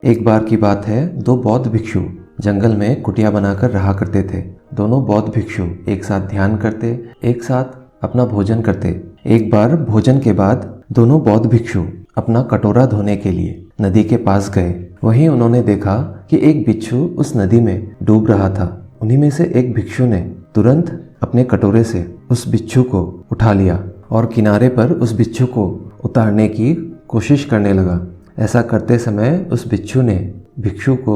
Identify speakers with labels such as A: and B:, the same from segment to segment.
A: एक बार की बात है, दो बौद्ध भिक्षु जंगल में कुटिया बनाकर रहा करते थे। दोनों बौद्ध भिक्षु एक साथ ध्यान करते, एक साथ अपना भोजन करते। एक बार भोजन के बाद दोनों बौद्ध भिक्षु अपना कटोरा धोने के लिए नदी के पास गए। वहीं उन्होंने देखा कि एक बिच्छू उस नदी में डूब रहा था। उन्हीं में से एक भिक्षु ने तुरंत अपने कटोरे से उस बिच्छू को उठा लिया और किनारे पर उस बिच्छू को उतारने की कोशिश करने लगा। ऐसा करते समय उस बिच्छू ने भिक्षु को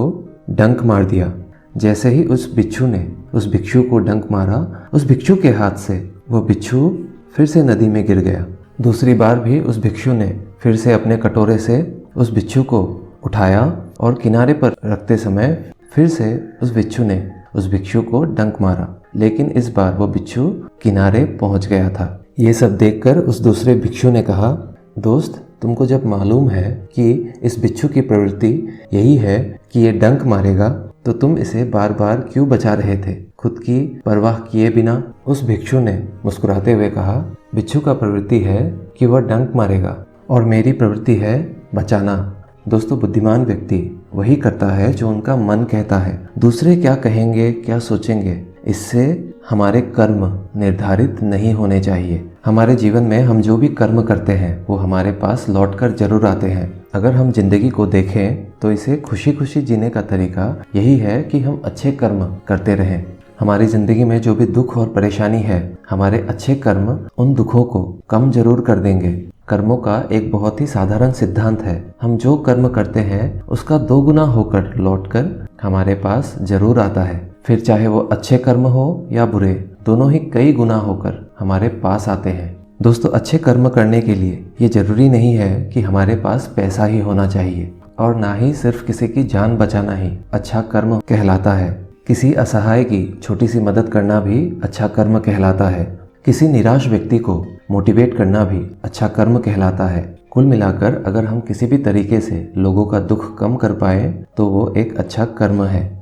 A: डंक मार दिया। जैसे ही उस बिच्छू ने उस भिक्षु को डंक मारा, उस भिक्षु के हाथ से वो बिच्छू फिर से नदी में गिर गया। दूसरी बार भी उस भिक्षु ने फिर से अपने कटोरे से उस बिच्छू को उठाया और किनारे पर रखते समय फिर से उस बिच्छू ने उस भिक्षु को डंक मारा, लेकिन इस बार वो बिच्छू किनारे पहुंच गया था। ये सब देखकर उस दूसरे भिक्षु ने कहा, दोस्त, तुमको जब मालूम है कि इस बिच्छू की प्रवृत्ति यही है कि ये डंक मारेगा, तो तुम इसे बार बार क्यों बचा रहे थे? खुद की परवाह किए बिना। उस भिक्षु ने मुस्कुराते हुए कहा, बिच्छू का प्रवृत्ति है कि वह डंक मारेगा और मेरी प्रवृत्ति है बचाना। दोस्तों, बुद्धिमान व्यक्ति वही करता है जो उनका मन कहता है। दूसरे क्या कहेंगे, क्या सोचेंगे, इससे हमारे कर्म निर्धारित नहीं होने चाहिए। हमारे जीवन में हम जो भी कर्म करते हैं वो हमारे पास लौटकर जरूर आते हैं। अगर हम जिंदगी को देखें तो इसे खुशी खुशी जीने का तरीका यही है कि हम अच्छे कर्म करते रहें। हमारी जिंदगी में जो भी दुख और परेशानी है, हमारे अच्छे कर्म उन दुखों को कम जरूर कर देंगे। कर्मों का एक बहुत ही साधारण सिद्धांत है, हम जो कर्म करते हैं उसका 2 गुना होकर लौटकर हमारे पास जरूर आता है। फिर चाहे वो अच्छे कर्म हो या बुरे, दोनों ही कई गुना होकर हमारे पास आते हैं। दोस्तों, अच्छे कर्म करने के लिए ये जरूरी नहीं है कि हमारे पास पैसा ही होना चाहिए, और ना ही सिर्फ किसी की जान बचाना ही अच्छा कर्म कहलाता है। किसी असहाय की छोटी सी मदद करना भी अच्छा कर्म कहलाता है। किसी निराश व्यक्ति को मोटिवेट करना भी अच्छा कर्म कहलाता है। कुल मिलाकर अगर हम किसी भी तरीके से लोगों का दुख कम कर पाए तो वो एक अच्छा कर्म है।